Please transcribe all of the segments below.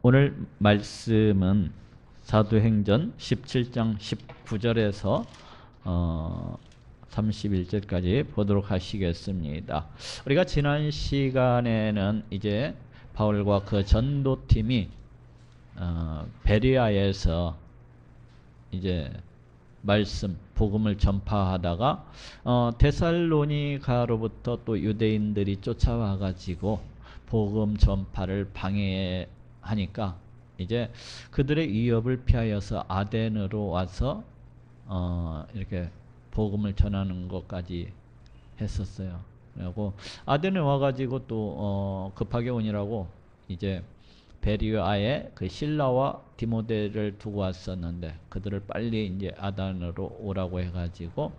오늘 말씀은 사도행전 17장 19절에서 31절까지 보도록 하시겠습니다. 우리가 지난 시간에는 이제 바울과 그 전도팀이 베레아에서 이제 말씀, 복음을 전파하다가 데살로니가로부터 또 유대인들이 쫓아와 가지고 복음 전파를 방해하니까 이제 그들의 위협을 피하여서 아덴으로 와서 이렇게 복음을 전하는 것까지 했었어요. 그리고 아덴에 와가지고 또 급하게 오니라고 이제 베레아에 그 실라와 디모데를 두고 왔었는데 그들을 빨리 이제 아덴으로 오라고 해가지고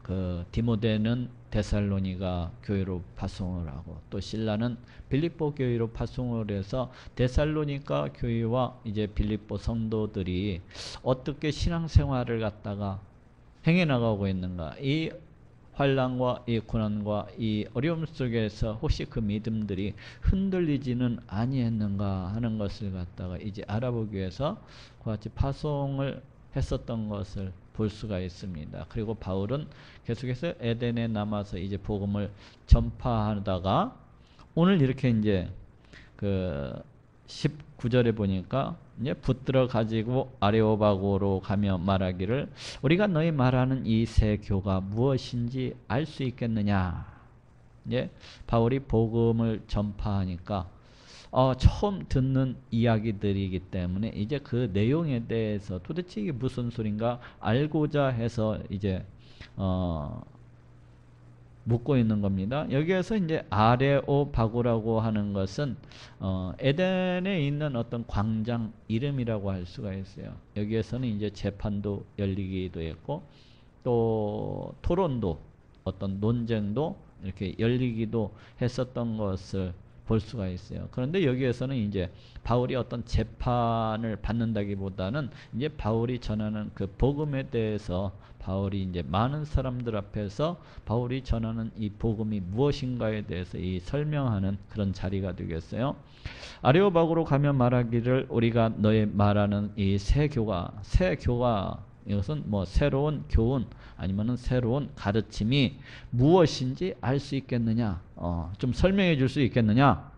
그 디모데는 데살로니가 교회로 파송을 하고 또 실라는 빌립보 교회로 파송을 해서 데살로니가 교회와 이제 빌립보 성도들이 어떻게 신앙생활을 갖다가 행해 나가고 있는가, 이 환난과 이 고난과 이 어려움 속에서 혹시 그 믿음들이 흔들리지는 아니했는가 하는 것을 갖다가 이제 알아보기 위해서 그와 같이 파송을 했었던 것을 볼 수가 있습니다. 그리고 바울은 계속해서 에덴에 남아서 이제 복음을 전파하다가 오늘 이렇게 이제 그 19절에 보니까 이제 붙들어 가지고 아레오바고로 가며 말하기를 우리가 너희 말하는 이 새 교가 무엇인지 알 수 있겠느냐. 이제 바울이 복음을 전파하니까 처음 듣는 이야기들이기 때문에 이제 그 내용에 대해서 도대체 이게 무슨 소린가 알고자 해서 이제 묻고 있는 겁니다. 여기에서 이제 아레오바고라고 하는 것은 에덴에 있는 어떤 광장 이름이라고 할 수가 있어요. 여기에서는 이제 재판도 열리기도 했고 또 토론도 어떤 논쟁도 이렇게 열리기도 했었던 것을 볼 수가 있어요. 그런데 여기에서는 이제 바울이 어떤 재판을 받는다기보다는 이제 바울이 전하는 그 복음에 대해서 바울이 이제 많은 사람들 앞에서 바울이 전하는 이 복음이 무엇인가에 대해서 이 설명하는 그런 자리가 되겠어요. 아레오바고로 가면 말하기를 우리가 너의 말하는 이 새 교가 이것은 뭐 새로운 교훈 아니면은 새로운 가르침이 무엇인지 알 수 있겠느냐? 좀 설명해 줄 수 있겠느냐?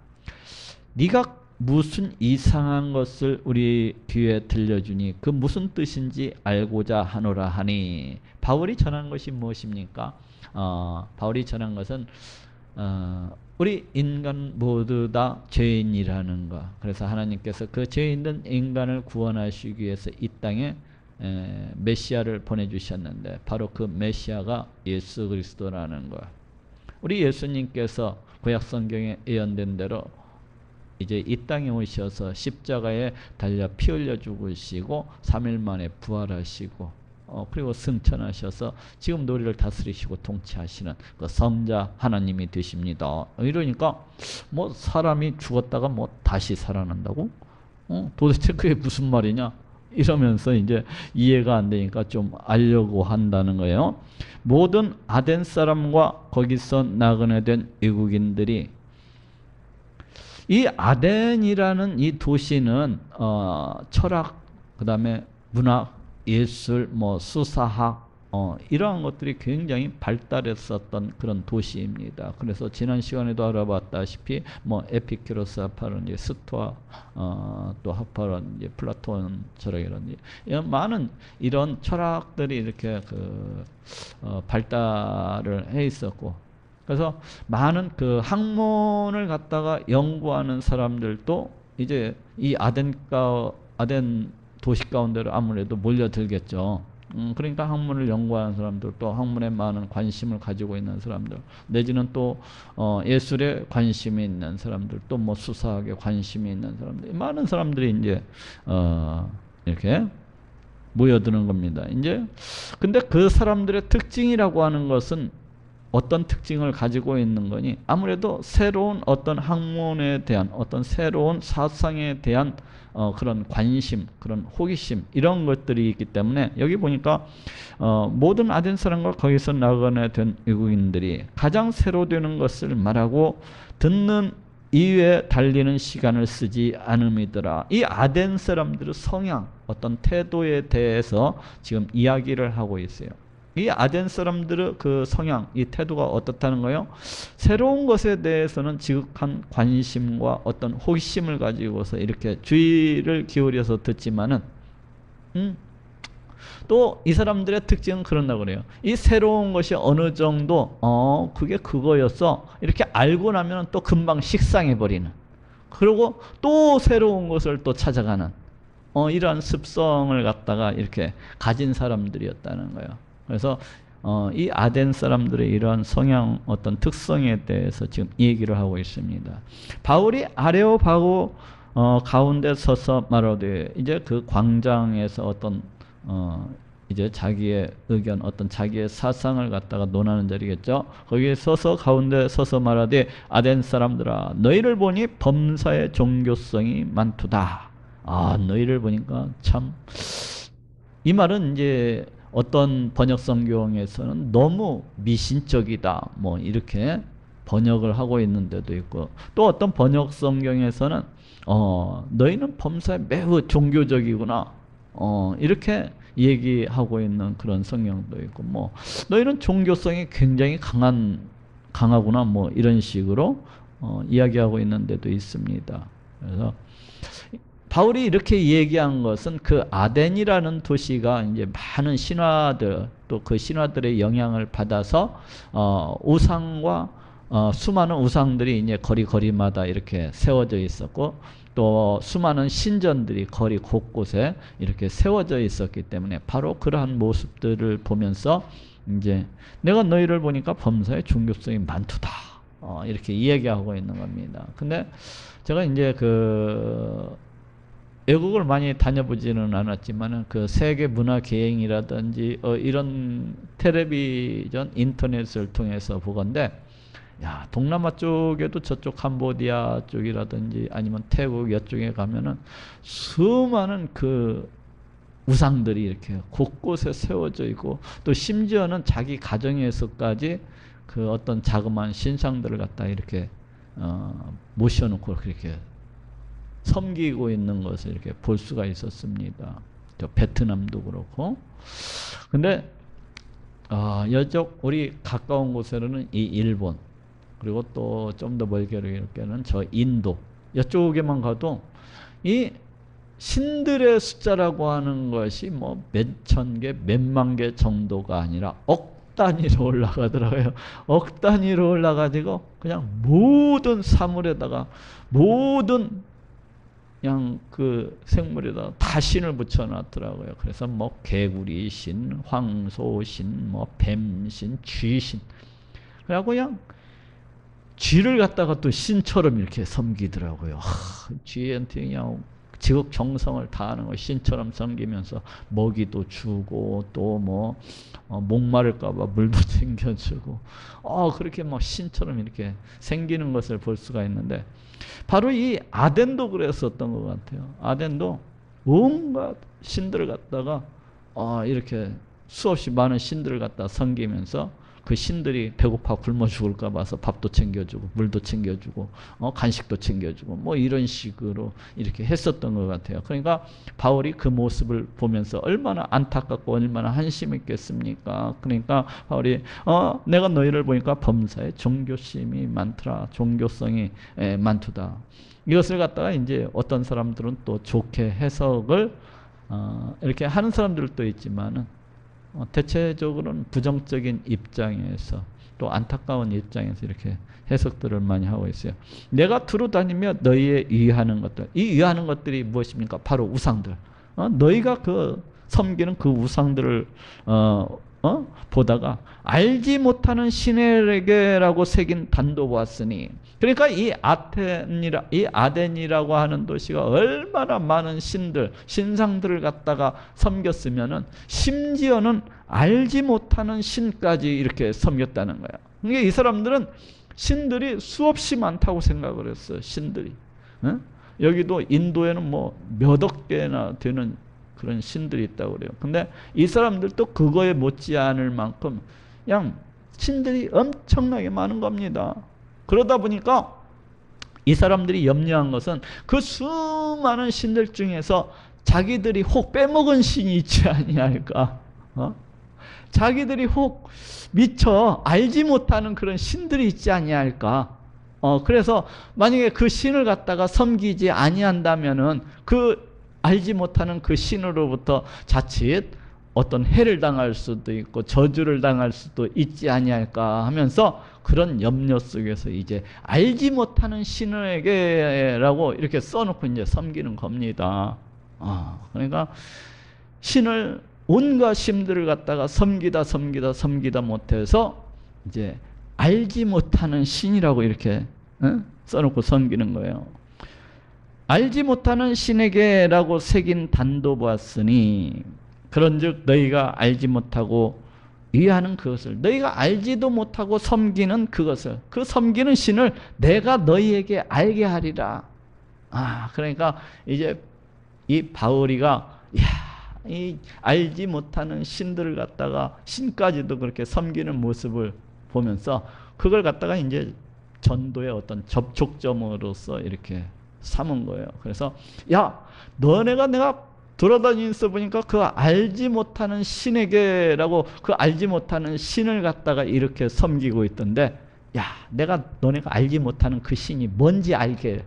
네가 무슨 이상한 것을 우리 귀에 들려주니 그 무슨 뜻인지 알고자 하노라 하니. 바울이 전한 것이 무엇입니까? 바울이 전한 것은 우리 인간 모두 다 죄인이라는 것. 그래서 하나님께서 그 죄 있는 인간을 구원하시기 위해서 이 땅에 메시아를 보내주셨는데 바로 그 메시아가 예수 그리스도라는 것. 우리 예수님께서 구약 성경에 예언된 대로 이제 이 땅에 오셔서 십자가에 달려 피 흘려 죽으시고 3일 만에 부활하시고 그리고 승천하셔서 지금 우리를 다스리시고 통치하시는 그 성자 하나님이 되십니다. 이러니까 뭐 사람이 죽었다가 뭐 다시 살아난다고? 도대체 그게 무슨 말이냐? 이러면서 이제 이해가 안 되니까 좀 알려고 한다는 거예요. 모든 아덴 사람과 거기서 나그네 된 외국인들이 이 아덴이라는 이 도시는 철학, 그 다음에 문학, 예술, 뭐 수사학 이러한 것들이 굉장히 발달했었던 그런 도시입니다. 그래서 지난 시간에도 알아봤다시피 뭐 에피큐로스 하파론, 스토아, 또 하파론, 플라톤 철학이라든지 많은 이런 철학들이 이렇게 발달을 해 있었고, 그래서 많은 그 학문을 갖다가 연구하는 사람들도 이제 이 아덴 도시 가운데로 아무래도 몰려들겠죠. 그러니까 학문을 연구하는 사람들, 또 학문에 많은 관심을 가지고 있는 사람들, 내지는 또 예술에 관심이 있는 사람들, 또 뭐 수사학에 관심이 있는 사람들, 많은 사람들이 이제 이렇게 모여드는 겁니다. 이제 근데 그 사람들의 특징이라고 하는 것은 어떤 특징을 가지고 있는 거니? 아무래도 새로운 어떤 학문에 대한 어떤 새로운 사상에 대한 그런 관심, 그런 호기심 이런 것들이 있기 때문에 여기 보니까 모든 아덴 사람과 거기서 나그네 된 외국인들이 가장 새로 되는 것을 말하고 듣는 이외에 달리는 시간을 쓰지 않음이더라. 이 아덴 사람들의 성향, 어떤 태도에 대해서 지금 이야기를 하고 있어요. 이 아덴 사람들의 그 성향, 이 태도가 어떻다는 거예요? 새로운 것에 대해서는 지극한 관심과 어떤 호기심을 가지고서 이렇게 주의를 기울여서 듣지만은, 또 이 사람들의 특징은 그런다고 그래요. 이 새로운 것이 어느 정도 그게 그거였어 이렇게 알고 나면 또 금방 식상해 버리는, 그리고 또 새로운 것을 또 찾아가는 이러한 습성을 갖다가 이렇게 가진 사람들이었다는 거예요. 그래서 이 아덴 사람들의 이러한 성향, 어떤 특성에 대해서 지금 얘기를 하고 있습니다. 바울이 아레오파고 가운데 서서 말하되, 이제 그 광장에서 어떤 이제 자기의 의견, 어떤 자기의 사상을 갖다가 논하는 자리겠죠. 거기에 서서 가운데 서서 말하되, 아덴 사람들아, 너희를 보니 범사의 종교성이 많도다. 너희를 보니까 참, 이 말은 이제 어떤 번역 성경에서는 너무 미신적이다, 뭐 이렇게 번역을 하고 있는 데도 있고, 또 어떤 번역 성경에서는 너희는 범사에 매우 종교적이구나, 이렇게 얘기하고 있는 그런 성경도 있고, 뭐 너희는 종교성이 굉장히 강하구나, 뭐 이런 식으로 이야기하고 있는 데도 있습니다. 그래서 바울이 이렇게 얘기한 것은 그 아덴이라는 도시가 이제 많은 신화들, 또 그 신화들의 영향을 받아서 우상과 수많은 우상들이 이제 거리마다 이렇게 세워져 있었고, 또 수많은 신전들이 거리 곳곳에 이렇게 세워져 있었기 때문에 바로 그러한 모습들을 보면서 이제 내가 너희를 보니까 범사에 종교성이 많도다, 이렇게 이야기하고 있는 겁니다. 근데 제가 이제 외국을 많이 다녀보지는 않았지만 그 세계 문화 계행이라든지 이런 텔레비전, 인터넷을 통해서 보건데, 야, 동남아 쪽에도 저쪽 캄보디아 쪽이라든지 아니면 태국 이쪽에 가면은 수많은 그 우상들이 이렇게 곳곳에 세워져 있고, 또 심지어는 자기 가정에서까지 그 어떤 자그마한 신상들을 갖다 이렇게 모셔놓고 그렇게 섬기고 있는 것을 이렇게 볼 수가 있었습니다. 저 베트남도 그렇고. 근데 여쪽 우리 가까운 곳에는 이 일본, 그리고 또 좀 더 멀게는 저 인도, 이쪽에만 가도 이 신들의 숫자라고 하는 것이 뭐 몇천 개, 몇만 개 정도가 아니라 억 단위로 올라가더라고요. 억 단위로 올라가지고 그냥 모든 사물에다가, 모든 그냥 그 생물에다가 다 신을 붙여놨더라고요. 그래서 뭐 개구리 신, 황소 신, 뭐 뱀신, 쥐신, 그래갖고 그냥 쥐를 갖다가 또 신처럼 이렇게 섬기더라고요. 쥐한테 그냥 지극 정성을 다하는 거 신처럼 섬기면서 먹이도 주고, 또 뭐 목마를까봐 물도 챙겨주고, 그렇게 막 신처럼 이렇게 생기는 것을 볼 수가 있는데, 바로 이 아덴도 그랬었던 것 같아요. 아덴도 온갖 신들을 갖다가 이렇게 수없이 많은 신들을 갖다 섬기면서 그 신들이 배고파 굶어 죽을까 봐서 밥도 챙겨주고 물도 챙겨주고 간식도 챙겨주고 뭐 이런 식으로 이렇게 했었던 것 같아요. 그러니까 바울이 그 모습을 보면서 얼마나 안타깝고 얼마나 한심했겠습니까? 그러니까 바울이 내가 너희를 보니까 범사에 종교심이 많더라, 종교성이 많도다. 이것을 갖다가 이제 어떤 사람들은 또 좋게 해석을 이렇게 하는 사람들도 있지만은 대체적으로는 부정적인 입장에서, 또 안타까운 입장에서 이렇게 해석들을 많이 하고 있어요. 내가 두루 다니며 너희에 의하는 것들, 이 의하는 것들이 무엇입니까? 바로 우상들. 너희가 그 섬기는 그 우상들을 보다가 알지 못하는 신에게라고 새긴 단도 보았으니, 그러니까 이 아덴이라고 하는 도시가 얼마나 많은 신들, 신상들을 갖다가 섬겼으면은 심지어는 알지 못하는 신까지 이렇게 섬겼다는 거야. 그러니까 이 사람들은 신들이 수없이 많다고 생각을 했어요. 신들이. 여기도 인도에는 뭐 몇억 개나 되는 그런 신들이 있다고 그래요. 근데 이 사람들도 그거에 못지않을 만큼 그냥 신들이 엄청나게 많은 겁니다. 그러다 보니까 이 사람들이 염려한 것은 그 수많은 신들 중에서 자기들이 혹 빼먹은 신이 있지 아니할까? 자기들이 혹 미처 알지 못하는 그런 신들이 있지 아니할까? 그래서 만약에 그 신을 갖다가 섬기지 아니한다면은 그 알지 못하는 그 신으로부터 자칫 어떤 해를 당할 수도 있고 저주를 당할 수도 있지 아니할까 하면서 그런 염려 속에서 이제 알지 못하는 신에게라고 이렇게 써놓고 이제 섬기는 겁니다. 그러니까 신을 온갖 신들을 갖다가 섬기다 못해서 이제 알지 못하는 신이라고 이렇게 써놓고 섬기는 거예요. 알지 못하는 신에게라고 새긴 단도 보았으니 그런즉 너희가 알지 못하고 위하는 그것을 너희가 알지도 못하고 섬기는 그것을 그 섬기는 신을 내가 너희에게 알게 하리라. 그러니까 이제 이 바울이가 이 알지 못하는 신들을 갖다가 신까지도 그렇게 섬기는 모습을 보면서 그걸 갖다가 이제 전도의 어떤 접촉점으로서 이렇게 삼은 거예요. 그래서 너네가 내가 돌아다니면서 보니까 그 알지 못하는 신에게라고 그 알지 못하는 신을 갖다가 이렇게 섬기고 있던데 내가 너네가 알지 못하는 그 신이 뭔지 알려줄게.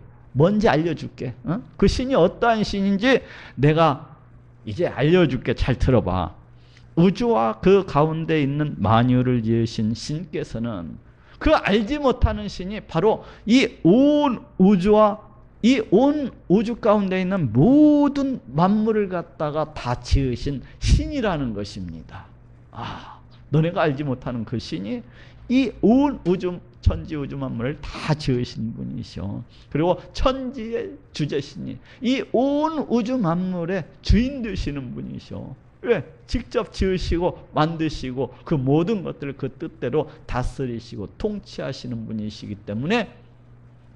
그 신이 어떠한 신인지 내가 이제 알려줄게. 잘 들어봐. 우주와 그 가운데 있는 만유를 지으신 신께서는 그 알지 못하는 신이 바로 이 온 우주와 이 온 우주 가운데 있는 모든 만물을 갖다가 다 지으신 신이라는 것입니다. 너네가 알지 못하는 그 신이 이 온 우주 천지 우주 만물을 다 지으신 분이시오. 그리고 천지의 주제신이 이 온 우주 만물의 주인 되시는 분이시오. 왜? 직접 지으시고 만드시고 그 모든 것들을 그 뜻대로 다스리시고 통치하시는 분이시기 때문에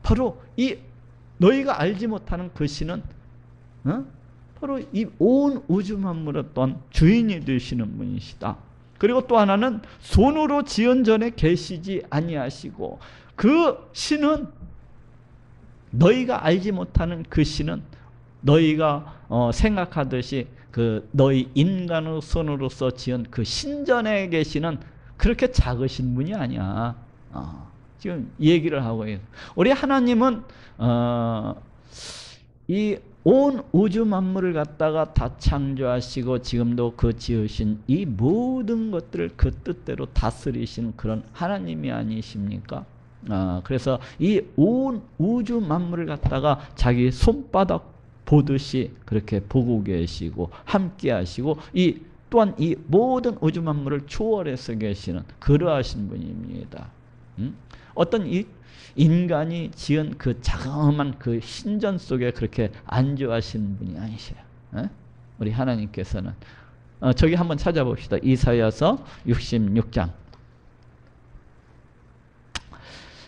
바로 이 너희가 알지 못하는 그 신은 바로 이 온 우주 만물의 또한 주인이 되시는 분이시다. 그리고 또 하나는 손으로 지은 전에 계시지 아니하시고 그 신은 너희가 알지 못하는 그 신은 너희가 생각하듯이 그 너희 인간의 손으로서 지은 그 신전에 계시는 그렇게 작으신 분이 아니야. 지금 얘기를 하고 있어요. 우리 하나님은 이 온 우주 만물을 갖다가 다 창조하시고 지금도 그 지으신 이 모든 것들을 그 뜻대로 다스리신 그런 하나님이 아니십니까? 그래서 이 온 우주 만물을 갖다가 자기 손바닥 보듯이 그렇게 보고 계시고 함께 하시고 또한 이 모든 우주 만물을 초월해서 계시는 그러하신 분입니다. 어떤 이 인간이 지은 그 자그마한 그 신전 속에 그렇게 안주하시는 분이 아니세요. 우리 하나님께서는 저기 한번 찾아봅시다. 이사야서 66장.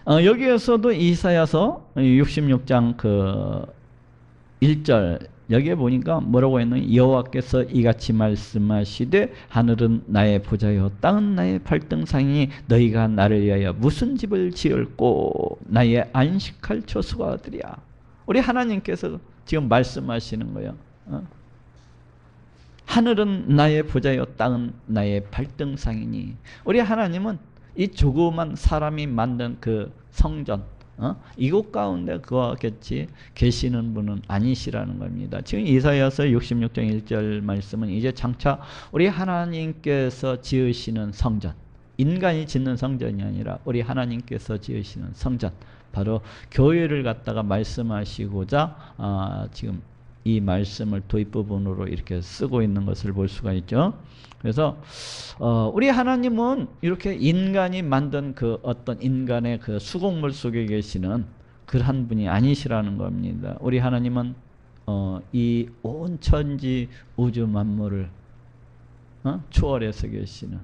여기에서도 이사야서 66장 그 1절 여기에 보니까 뭐라고 했느냐. 여호와께서 이같이 말씀하시되 하늘은 나의 보좌요 땅은 나의 발등상이니 너희가 나를 위하여 무슨 집을 지을꼬 나의 안식할 처소가 어디랴. 우리 하나님께서 지금 말씀하시는 거예요. 하늘은 나의 보좌요 땅은 나의 발등상이니 우리 하나님은 이 조그만 사람이 만든 그 성전 이곳 가운데 그와 같이 계시는 분은 아니시라는 겁니다. 지금 이사야서 66장 1절 말씀은 이제 장차 우리 하나님께서 지으시는 성전, 인간이 짓는 성전이 아니라 우리 하나님께서 지으시는 성전, 바로 교회를 갖다가 말씀하시고자 지금 이 말씀을 도입 부분으로 이렇게 쓰고 있는 것을 볼 수가 있죠. 그래서 우리 하나님은 이렇게 인간이 만든 그 어떤 인간의 그 수공물 속에 계시는 그러한 분이 아니시라는 겁니다. 우리 하나님은 이 온 천지 우주 만물을 초월해서 계시는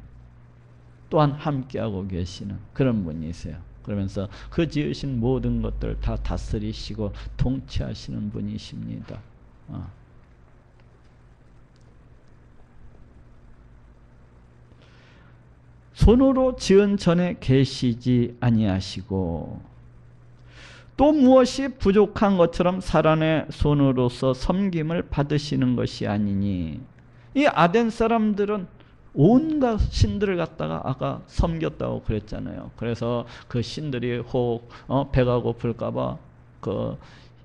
또한 함께하고 계시는 그런 분이세요. 그러면서 그 지으신 모든 것들을 다 다스리시고 통치하시는 분이십니다. 손으로 지은 전에 계시지 아니하시고 또 무엇이 부족한 것처럼 사람의 손으로서 섬김을 받으시는 것이 아니니. 이 아덴 사람들은 온갖 신들을 갖다가 아까 섬겼다고 그랬잖아요. 그래서 그 신들이 혹 배가 고플까봐 그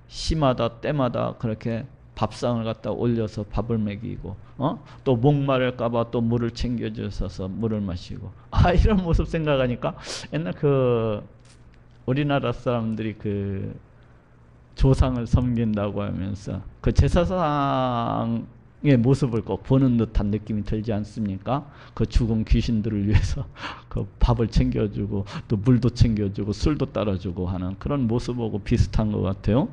시마다 때마다 그렇게 밥상을 갖다 올려서 밥을 먹이고 또 목마를까봐 또 물을 챙겨주셔서 물을 마시고 이런 모습 생각하니까 옛날 그 우리나라 사람들이 그 조상을 섬긴다고 하면서 그 제사상의 모습을 꼭 보는 듯한 느낌이 들지 않습니까? 그 죽은 귀신들을 위해서 그 밥을 챙겨주고 또 물도 챙겨주고 술도 따라주고 하는 그런 모습하고 비슷한 것 같아요.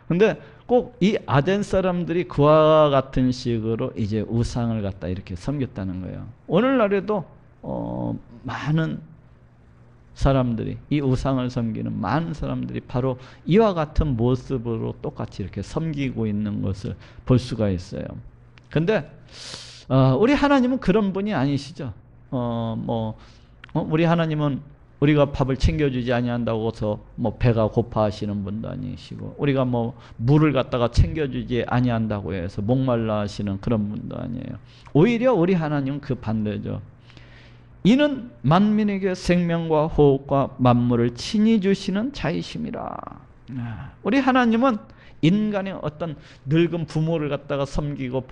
근데 꼭 이 아덴 사람들이 그와 같은 식으로 이제 우상을 갖다 이렇게 섬겼다는 거예요. 오늘날에도 많은 사람들이 이 우상을 섬기는 많은 사람들이 바로 이와 같은 모습으로 똑같이 이렇게 섬기고 있는 것을 볼 수가 있어요. 근데 우리 하나님은 그런 분이 아니시죠. 우리 하나님은 우리가 밥을 챙겨주지 아니한다고 해서 뭐 배가 고파하시는 분도 아니시고, 우리가 뭐 물을 갖다가 챙겨주지 아니한다고 해서 목말라 하시는 그런 분도 아니에요. 오히려 우리 하나님은 그 반대죠. 이는 만민에게 생명과 호흡과 만물을 친히 주시는 자이심이라. 우리 하나님은 인간의 어떤 늙은 부모를 갖다가 섬기고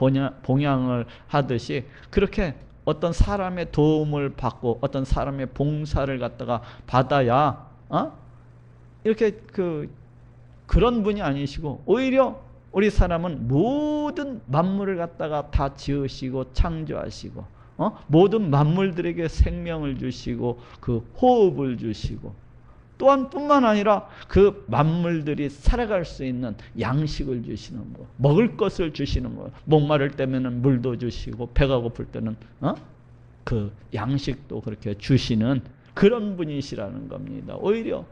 봉양을 하듯이 그렇게 어떤 사람의 도움을 받고 어떤 사람의 봉사를 갖다가 받아야 이렇게 그런 분이 아니시고, 오히려 우리 사람은 모든 만물을 갖다가 다 지으시고 창조하시고 모든 만물들에게 생명을 주시고 그 호흡을 주시고, 또한 뿐만 아니라 그 만물들이 살아갈 수 있는 양식을 주시는 거, 먹을 것을 주시는 거, 목마를 때면은 물도 주시고 배가 고플 때는 그 양식도 그렇게 주시는 그런 분이시라는 겁니다. 오히려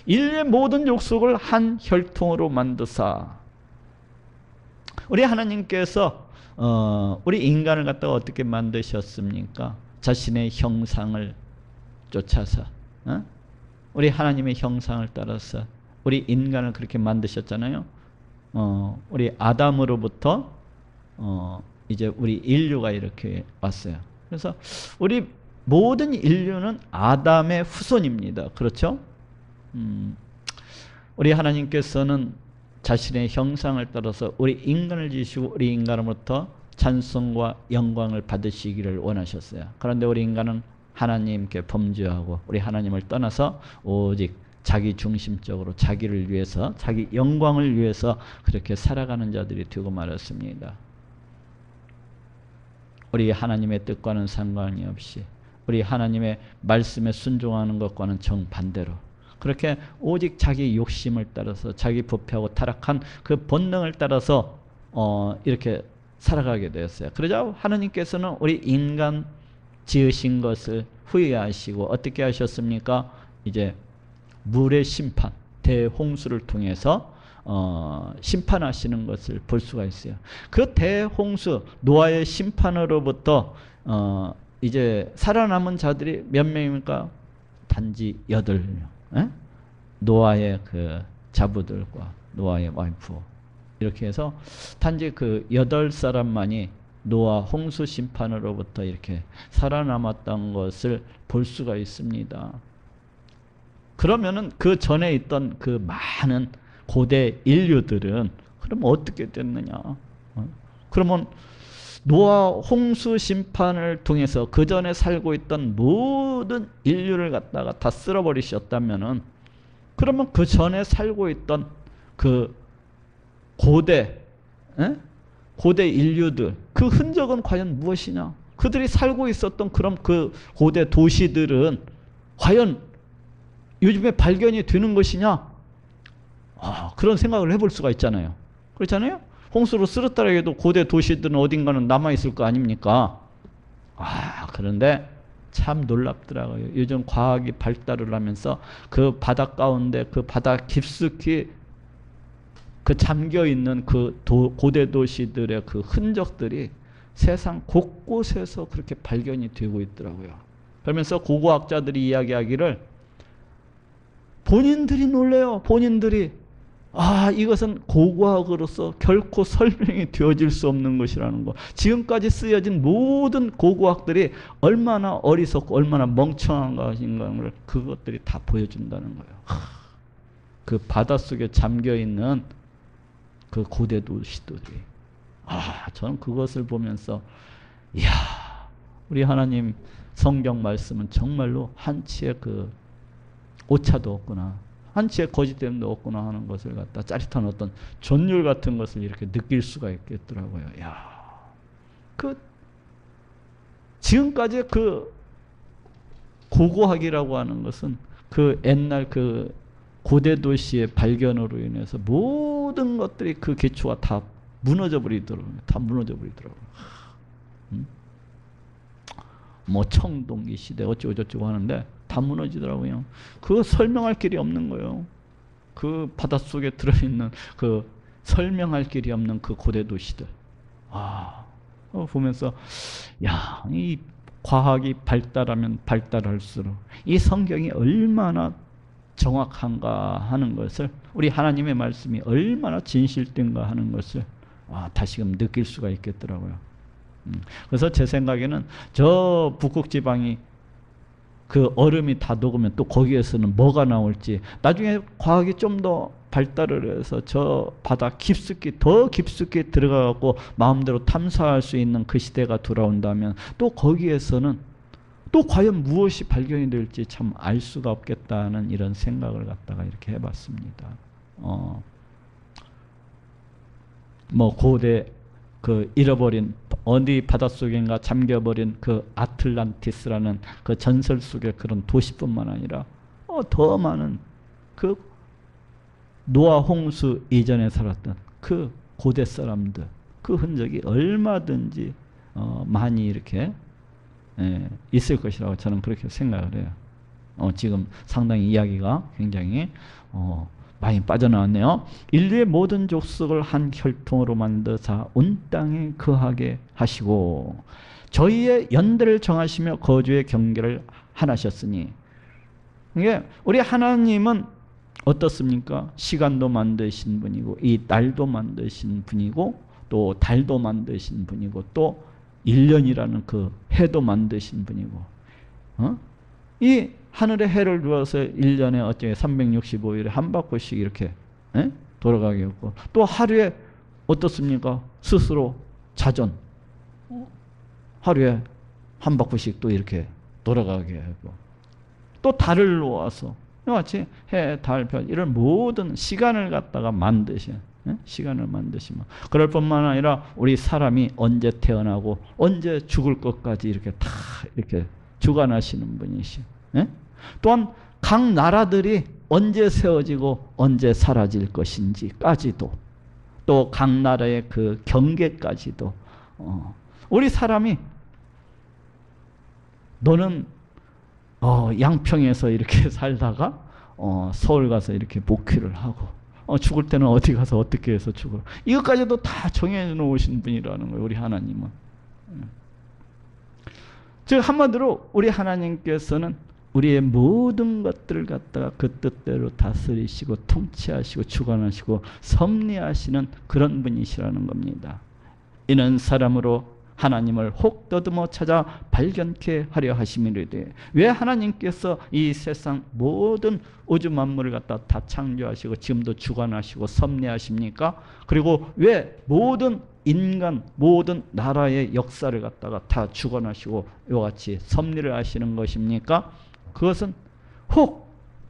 인류의 모든 족속을 한 혈통으로 만드사. 우리 하나님께서 우리 인간을 갖다가 어떻게 만드셨습니까? 자신의 형상을 쫓아서 우리 하나님의 형상을 따라서 우리 인간을 그렇게 만드셨잖아요. 우리 아담으로부터 이제 우리 인류가 이렇게 왔어요. 그래서 우리 모든 인류는 아담의 후손입니다. 그렇죠? 우리 하나님께서는 자신의 형상을 따라서 우리 인간을 지으시고 우리 인간으로부터 찬송과 영광을 받으시기를 원하셨어요. 그런데 우리 인간은 하나님께 범죄하고 우리 하나님을 떠나서 오직 자기 중심적으로 자기를 위해서, 자기 영광을 위해서 그렇게 살아가는 자들이 되고 말았습니다. 우리 하나님의 뜻과는 상관이 없이 우리 하나님의 말씀에 순종하는 것과는 정반대로 그렇게 오직 자기 욕심을 따라서 자기 부패하고 타락한 그 본능을 따라서 이렇게 살아가게 되었어요. 그러자 하나님께서는 우리 인간 지으신 것을 후회하시고 어떻게 하셨습니까? 이제 물의 심판, 대홍수를 통해서 심판하시는 것을 볼 수가 있어요. 그 대홍수, 노아의 심판으로부터 이제 살아남은 자들이 몇 명입니까? 단지 8명. 노아의 그 자부들과 노아의 와이프, 이렇게 해서 단지 그 8사람만이 노아 홍수 심판으로부터 이렇게 살아남았던 것을 볼 수가 있습니다. 그러면은 그 전에 있던 그 많은 고대 인류들은 그럼 어떻게 됐느냐? 그러면 노아 홍수 심판을 통해서 그 전에 살고 있던 모든 인류를 갖다가 다 쓸어버리셨다면은, 그러면 그 전에 살고 있던 그 고대 인류들, 그 흔적은 과연 무엇이냐? 그들이 살고 있었던 그런 그 고대 도시들은 과연 요즘에 발견이 되는 것이냐? 그런 생각을 해볼 수가 있잖아요. 그렇잖아요? 홍수로 쓰러뜨려도 고대 도시들은 어딘가는 남아있을 거 아닙니까? 그런데 참 놀랍더라고요. 요즘 과학이 발달을 하면서 그 바다 가운데, 그 바다 깊숙이 그 잠겨있는 그 고대 도시들의 그 흔적들이 세상 곳곳에서 그렇게 발견이 되고 있더라고요. 그러면서 고고학자들이 이야기하기를 본인들이 놀래요. 본인들이. 아, 이것은 고고학으로서 결코 설명이 되어질 수 없는 것이라는 거. 지금까지 쓰여진 모든 고고학들이 얼마나 어리석고 얼마나 멍청한 것인가를 그것들이 다 보여준다는 거예요. 그 바닷속에 잠겨있는 그 고대 도시들이. 아, 저는 그것을 보면서 이야, 우리 하나님 성경 말씀은 정말로 한치의 그 오차도 없구나. 한치의 거짓됨도 없구나 하는 것을 갖다 짜릿한 어떤 전율 같은 것을 이렇게 느낄 수가 있겠더라고요. 야, 그 지금까지 그 고고학이라고 하는 것은 그 옛날 그 고대 도시의 발견으로 인해서 모든 것들이 그 기초가 다 무너져 버리더라고요. 다 무너져 버리더라고요. 뭐 청동기 시대 어쩌고 저쩌고 하는데 다 무너지더라고요. 그거 설명할 길이 없는 거예요. 그 바닷속에 들어있는 그 설명할 길이 없는 그 고대 도시들. 아, 보면서 야, 이 과학이 발달하면 발달할수록 이 성경이 얼마나 정확한가 하는 것을, 우리 하나님의 말씀이 얼마나 진실된가 하는 것을 다시금 느낄 수가 있겠더라고요. 그래서 제 생각에는 저 북극 지방이 그 얼음이 다 녹으면 또 거기에서는 뭐가 나올지, 나중에 과학이 좀 더 발달을 해서 저 바다 깊숙이, 더 깊숙이 들어가고 마음대로 탐사할 수 있는 그 시대가 돌아온다면 또 거기에서는 또 과연 무엇이 발견이 될지 참 알 수가 없겠다는 이런 생각을 갖다가 이렇게 해봤습니다. 뭐 고대 그 잃어버린 어디 바닷속인가 잠겨버린 그 아틀란티스라는 그 전설 속의 그런 도시뿐만 아니라 더 많은 그 노아 홍수 이전에 살았던 그 고대 사람들, 그 흔적이 얼마든지 많이 이렇게 있을 것이라고 저는 그렇게 생각을 해요. 지금 상당히 이야기가 굉장히 많이 빠져나왔네요. 인류의 모든 족속을 한 혈통으로 만드사 온 땅에 거하게 하시고 저희의 연대를 정하시며 거주의 경계를 하나셨으니, 이게 우리 하나님은 어떻습니까? 시간도 만드신 분이고 이 날도 만드신 분이고 또 달도 만드신 분이고 또 1년이라는 그 해도 만드신 분이고, 이 하늘에 해를 두어서 1년에 어쩌게 365일에 한 바퀴씩 이렇게 돌아가게 했고, 또 하루에 어떻습니까? 스스로 자전 하루에 한 바퀴씩 또 이렇게 돌아가게 하고, 또 달을 놓아서 같이 해, 달, 별 이런 모든 시간을 갖다가 만드신, 시간을 만드시면, 그럴 뿐만 아니라 우리 사람이 언제 태어나고 언제 죽을 것까지 이렇게 다 이렇게 주관하시는 분이시. 또한 각 나라들이 언제 세워지고 언제 사라질 것인지까지도, 또 각 나라의 그 경계까지도, 우리 사람이 너는 양평에서 이렇게 살다가 서울 가서 이렇게 목회를 하고 죽을 때는 어디 가서 어떻게 해서 죽어, 이것까지도 다 정해 놓으신 분이라는 거예요, 우리 하나님은. 즉 한마디로 우리 하나님께서는 우리의 모든 것들을 갖다가 그 뜻대로 다스리시고 통치하시고 주관하시고 섭리하시는 그런 분이시라는 겁니다. 이는 사람으로 하나님을 혹 더듬어 찾아 발견케 하려 하심이로되, 왜 하나님께서 이 세상 모든 우주 만물을 갖다 다 창조하시고 지금도 주관하시고 섭리하십니까? 그리고 왜 모든 인간, 모든 나라의 역사를 갖다가 다 주관하시고 이와 같이 섭리를 하시는 것입니까? 그것은 혹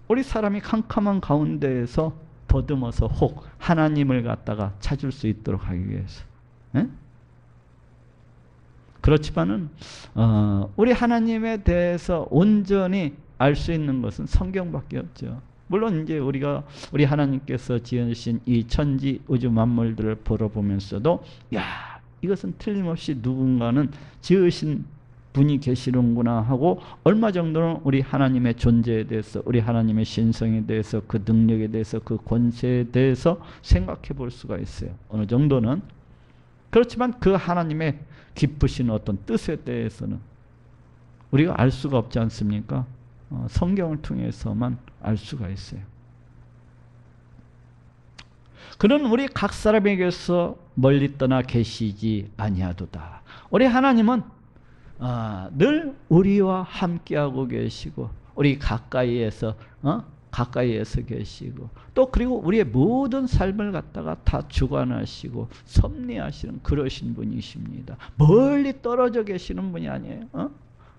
우리 사람이 캄캄한 가운데에서 더듬어서 혹 하나님을 갖다가 찾을 수 있도록 하기 위해서. 그렇지만은 우리 하나님에 대해서 온전히 알 수 있는 것은 성경밖에 없죠. 물론 이제 우리가 우리 하나님께서 지으신 이 천지 우주 만물들을 보면서도 야, 이것은 틀림없이 누군가는 지으신 분이 계시는구나 하고, 얼마 정도는 우리 하나님의 존재에 대해서, 우리 하나님의 신성에 대해서, 그 능력에 대해서, 그 권세에 대해서 생각해 볼 수가 있어요. 어느 정도는. 그렇지만 그 하나님의 깊으신 어떤 뜻에 대해서는 우리가 알 수가 없지 않습니까? 성경을 통해서만 알 수가 있어요. 그는 우리 각 사람에게서 멀리 떠나 계시지 아니하도다. 우리 하나님은 늘 우리와 함께하고 계시고 우리 가까이에서 계시고 또 그리고 우리의 모든 삶을 갖다가 다 주관하시고 섭리하시는 그러신 분이십니다. 멀리 떨어져 계시는 분이 아니에요.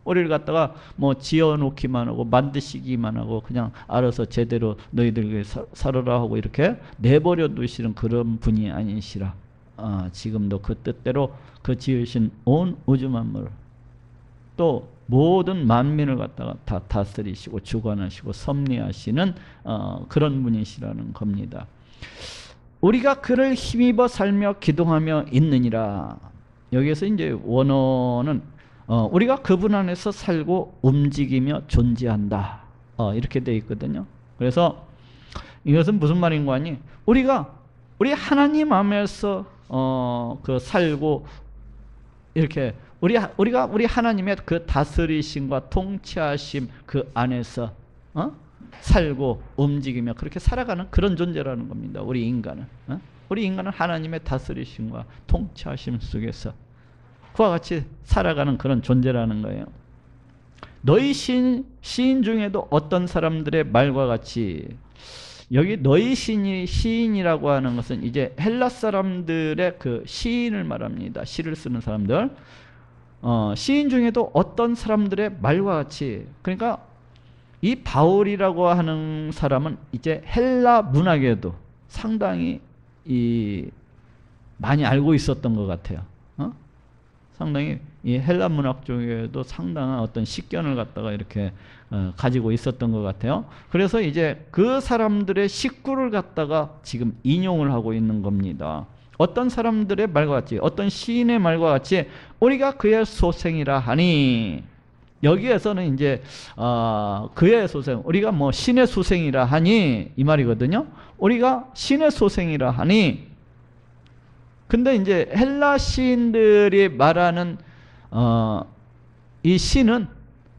우리를 갖다가 뭐 지어놓기만 하고 만드시기만 하고 그냥 알아서 제대로 너희들 살아라 하고 이렇게 내버려 두시는 그런 분이 아니시라. 지금도 그 뜻대로 그 지으신 온 우주 만물 또 모든 만민을 갖다가 다 다스리시고 주관하시고 섭리하시는 그런 분이시라는 겁니다. 우리가 그를 힘입어 살며 기동하며 있느니라. 여기에서 이제 원어는 우리가 그분 안에서 살고 움직이며 존재한다. 이렇게 되어 있거든요. 그래서 이것은 무슨 말인 거 아니? 우리 하나님 안에서 그 살고 이렇게 우리 하나님의 그 다스리심과 통치하심 그 안에서 살고 움직이며 그렇게 살아가는 그런 존재라는 겁니다. 우리 인간은 하나님의 다스리심과 통치하심 속에서 그와 같이 살아가는 그런 존재라는 거예요. 너희 시인 중에도 어떤 사람들의 말과 같이, 여기 너희 시인이라고 하는 것은 이제 헬라 사람들의 그 시인을 말합니다. 시를 쓰는 사람들. 시인 중에도 어떤 사람들의 말과 같이, 그러니까 이 바울이라고 하는 사람은 이제 헬라 문학에도 상당히 많이 알고 있었던 것 같아요. 상당히 이 헬라 문학 쪽에도 상당한 어떤 식견을 갖다가 이렇게 가지고 있었던 것 같아요. 그래서 이제 그 사람들의 식구를 갖다가 지금 인용을 하고 있는 겁니다. 어떤 사람들의 말과 같이, 어떤 시인의 말과 같이 우리가 그의 소생이라 하니, 여기에서는 이제 그의 소생, 우리가 뭐 신의 소생이라 하니 이 말이거든요. 우리가 신의 소생이라 하니, 근데 이제 헬라 시인들이 말하는 이 신은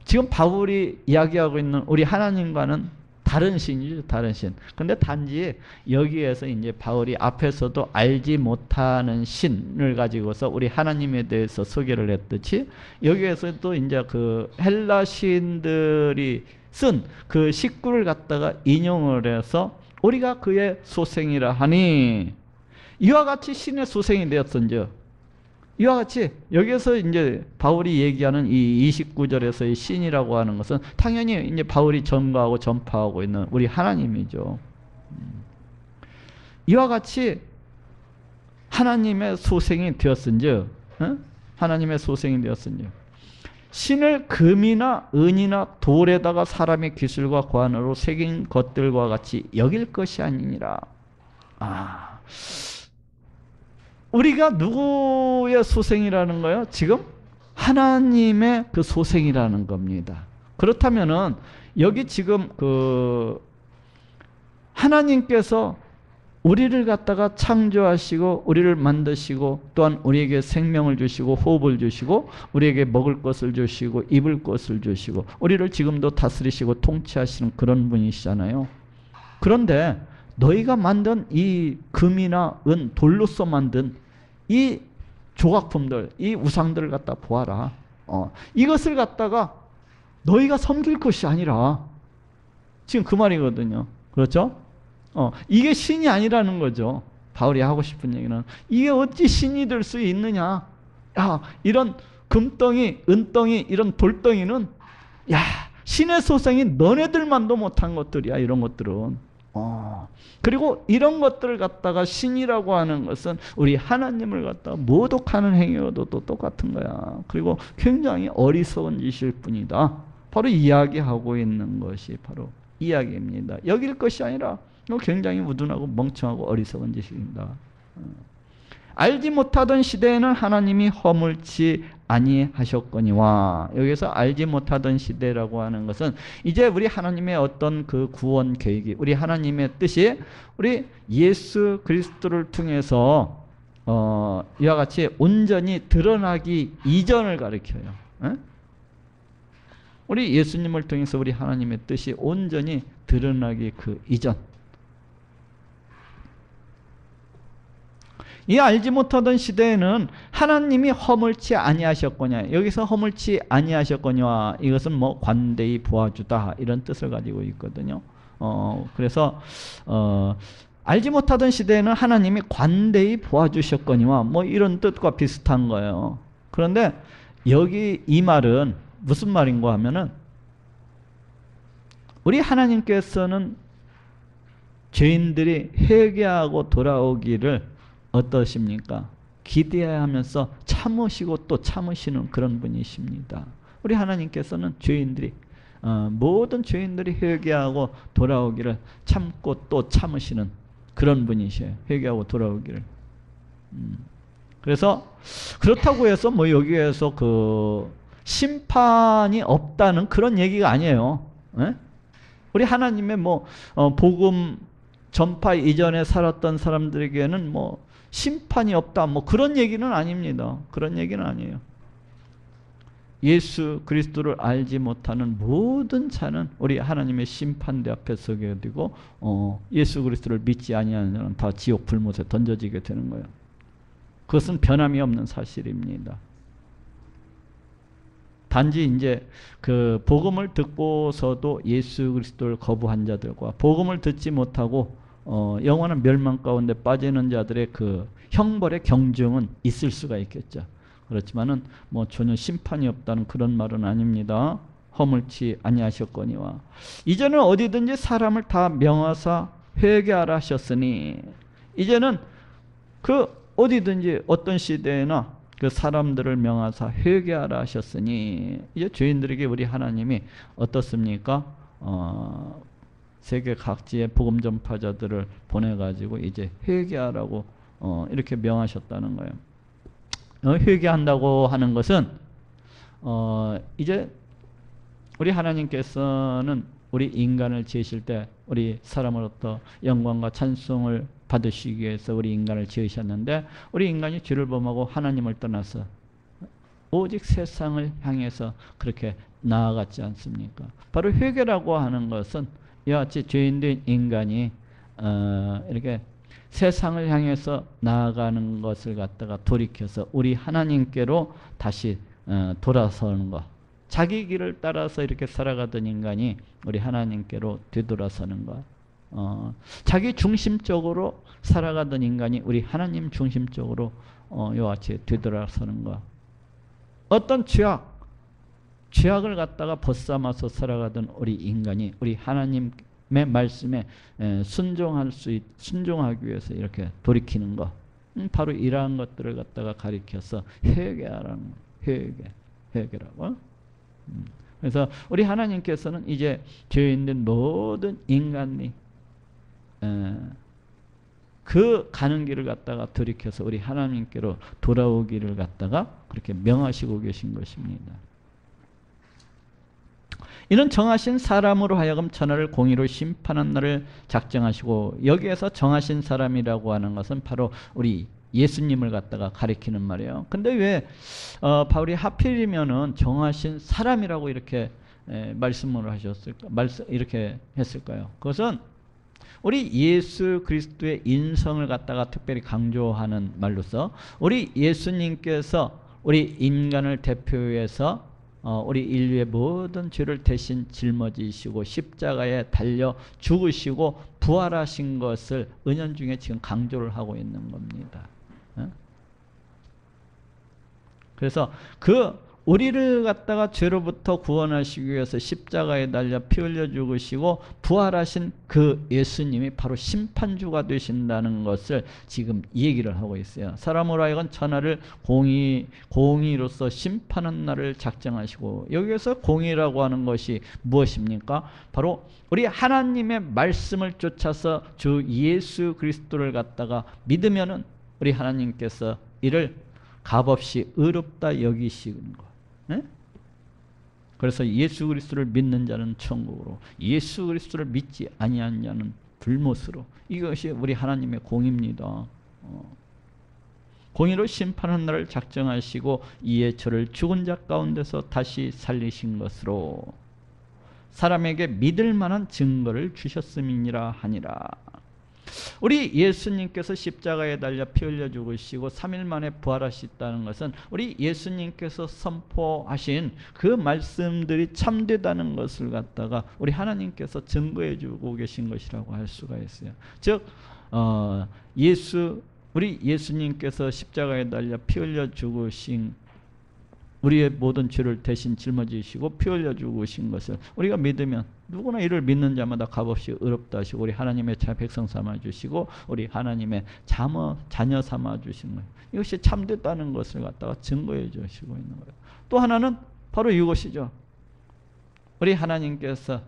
지금 바울이 이야기하고 있는 우리 하나님과는 다른 신이죠, 다른 신. 근데 단지 여기에서 이제 바울이 앞에서도 알지 못하는 신을 가지고서 우리 하나님에 대해서 소개를 했듯이 여기에서도 이제 그 헬라 시인들이 쓴 그 식구를 갖다가 인용을 해서 우리가 그의 소생이라 하니, 이와 같이 신의 소생이 되었은즉, 이와 같이 여기에서 이제 바울이 얘기하는 이 29절에서의 신이라고 하는 것은 당연히 이제 바울이 전가하고 전파하고 있는 우리 하나님이죠. 이와 같이 하나님의 소생이 되었은즉, 하나님의 소생이 되었은즉, 신을 금이나 은이나 돌에다가 사람의 기술과 관으로 새긴 것들과 같이 여길 것이 아니니라. 우리가 누구의 소생이라는 거예요? 지금 하나님의 그 소생이라는 겁니다. 그렇다면은 여기 지금 그 하나님께서 우리를 갖다가 창조하시고 우리를 만드시고 또한 우리에게 생명을 주시고 호흡을 주시고 우리에게 먹을 것을 주시고 입을 것을 주시고 우리를 지금도 다스리시고 통치하시는 그런 분이시잖아요. 그런데 너희가 만든 이 금이나 은, 돌로서 만든 이 조각품들, 이 우상들을 갖다 보아라. 이것을 갖다가 너희가 섬길 것이 아니라, 지금 그 말이거든요. 그렇죠? 이게 신이 아니라는 거죠. 바울이 하고 싶은 얘기는 이게 어찌 신이 될 수 있느냐. 야, 이런 금덩이, 은덩이, 이런 돌덩이는 야, 신의 소생이 너네들만도 못한 것들이야. 이런 것들은. 그리고 이런 것들을 갖다가 신이라고 하는 것은 우리 하나님을 갖다가 모독하는 행위와도 또 똑같은 거야. 그리고 굉장히 어리석은 짓일 뿐이다. 바로 이야기하고 있는 것이 바로 이야기입니다. 여길 것이 아니라 굉장히 우둔하고 멍청하고 어리석은 짓입니다. 알지 못하던 시대에는 하나님이 허물지 아니하셨거니와, 여기서 알지 못하던 시대라고 하는 것은 이제 우리 하나님의 어떤 그 구원 계획이, 우리 하나님의 뜻이 우리 예수 그리스도를 통해서 이와 같이 온전히 드러나기 이전을 가리켜요. 우리 예수님을 통해서 우리 하나님의 뜻이 온전히 드러나기 그 이전, 이 알지 못하던 시대에는 하나님이 허물치 아니하셨거냐, 여기서 허물치 아니하셨거냐, 이것은 뭐 관대히 보아주다 이런 뜻을 가지고 있거든요. 그래서 알지 못하던 시대에는 하나님이 관대히 보아주셨거니와 뭐 이런 뜻과 비슷한 거예요. 그런데 여기 이 말은 무슨 말인가 하면은, 우리 하나님께서는 죄인들이 회개하고 돌아오기를 어떠십니까? 기대하면서 참으시고 또 참으시는 그런 분이십니다. 우리 하나님께서는 죄인들이 모든 죄인들이 회개하고 돌아오기를 참고 또 참으시는 그런 분이셔요. 회개하고 돌아오기를. 그래서 그렇다고 해서 뭐 여기에서 그 심판이 없다는 그런 얘기가 아니에요. 에? 우리 하나님의 뭐 복음 전파 이전에 살았던 사람들에게는 뭐 심판이 없다 뭐 그런 얘기는 아닙니다. 그런 얘기는 아니에요. 예수 그리스도를 알지 못하는 모든 자는 우리 하나님의 심판대 앞에 서게 되고 예수 그리스도를 믿지 아니하는 자는 다 지옥 불못에 던져지게 되는 거예요. 그것은 변함이 없는 사실입니다. 단지 이제 그 복음을 듣고서도 예수 그리스도를 거부한 자들과 복음을 듣지 못하고 영원한 멸망 가운데 빠지는 자들의 그 형벌의 경중은 있을 수가 있겠죠. 그렇지만은 뭐 전혀 심판이 없다는 그런 말은 아닙니다. 허물치 아니하셨거니와 이제는 어디든지 사람을 다 명하사 회개하라 하셨으니, 이제는 그 어디든지 어떤 시대에나 그 사람들을 명하사 회개하라 하셨으니, 이제 죄인들에게 우리 하나님이 어떻습니까? 세계 각지의 복음 전파자들을 보내가지고 이제 회개하라고 이렇게 명하셨다는 거예요. 회개한다고 하는 것은 이제 우리 하나님께서는 우리 인간을 지으실 때 우리 사람으로부터 영광과 찬송을 받으시기 위해서 우리 인간을 지으셨는데, 우리 인간이 죄를 범하고 하나님을 떠나서 오직 세상을 향해서 그렇게 나아갔지 않습니까? 바로 회개라고 하는 것은 이와 같이 죄인된 인간이 이렇게 세상을 향해서 나아가는 것을 갖다가 돌이켜서 우리 하나님께로 다시 돌아서는 것, 자기 길을 따라서 이렇게 살아가던 인간이 우리 하나님께로 되돌아서는 것, 자기 중심적으로 살아가던 인간이 우리 하나님 중심적으로 이와 같이 되돌아서는 것, 어떤 죄악을 갖다가 벗삼아서 살아가던 우리 인간이 우리 하나님의 말씀에 순종하기 위해서 이렇게 돌이키는 것, 바로 이러한 것들을 갖다가 가리켜서 회개하라는 회개라고. 그래서 우리 하나님께서는 이제 죄 있는 모든 인간이 그 가는 길을 갖다가 돌이켜서 우리 하나님께로 돌아오기를 갖다가 그렇게 명하시고 계신 것입니다. 이는 정하신 사람으로 하여금 천하를 공의로 심판한 날을 작정하시고, 여기에서 정하신 사람이라고 하는 것은 바로 우리 예수님을 갖다가 가리키는 말이에요. 근데 왜 바울이 하필이면은 정하신 사람이라고 이렇게 말씀을 하셨을까? 이렇게 했을까요? 그것은 우리 예수 그리스도의 인성을 갖다가 특별히 강조하는 말로서, 우리 예수님께서 우리 인간을 대표해서 우리 인류의 모든 죄를 대신 짊어지시고 십자가에 달려 죽으시고 부활하신 것을 은연중에 지금 강조를 하고 있는 겁니다. 그래서 우리를 갖다가 죄로부터 구원하시기 위해서 십자가에 달려 피 흘려 죽으시고 부활하신 그 예수님이 바로 심판주가 되신다는 것을 지금 얘기를 하고 있어요. 사람으로 하여금 천하를 공의로서 심판한 날을 작정하시고, 여기에서 공의라고 하는 것이 무엇입니까? 바로 우리 하나님의 말씀을 쫓아서 주 예수 그리스도를 갖다가 믿으면은 우리 하나님께서 이를 값없이 의롭다 여기시는 것. 네? 그래서 예수 그리스도를 믿는 자는 천국으로, 예수 그리스도를 믿지 아니한 자는 불못으로. 이것이 우리 하나님의 공입니다. 공의로 심판하는 날을 작정하시고 이에 저를 죽은 자 가운데서 다시 살리신 것으로 사람에게 믿을 만한 증거를 주셨음이니라 하니라. 우리 예수님께서 십자가에 달려 피 흘려 죽으시고 3일 만에 부활하셨다는 것은 우리 예수님께서 선포하신 그 말씀들이 참되다는 것을 갖다가 우리 하나님께서 증거해 주고 계신 것이라고 할 수가 있어요. 즉 우리 예수님께서 십자가에 달려 피 흘려 죽으신 우리의 모든 죄를 대신 짊어지시고 피 흘려 죽으신 것을 우리가 믿으면 누구나 이를 믿는 자마다 값없이 의롭다 하시고 우리 하나님의 백성 삼아 주시고 우리 하나님의 자녀 삼아 주신 거예요. 이것이 참됐다는 것을 갖다가 증거해 주시고 있는 거예요. 또 하나는 바로 이것이죠. 우리 하나님께서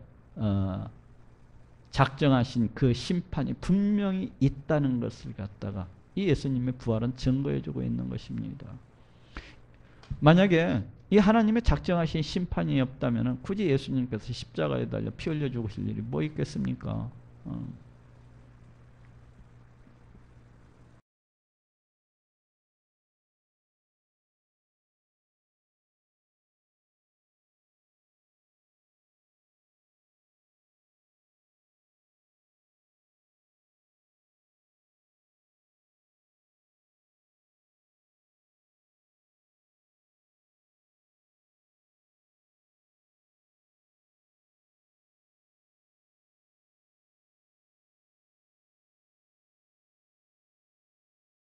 작정하신 그 심판이 분명히 있다는 것을 갖다가 이 예수님의 부활은 증거해 주고 있는 것입니다. 만약에 이 하나님의 작정하신 심판이 없다면 굳이 예수님께서 십자가에 달려 피 흘려 죽으실 일이 뭐 있겠습니까?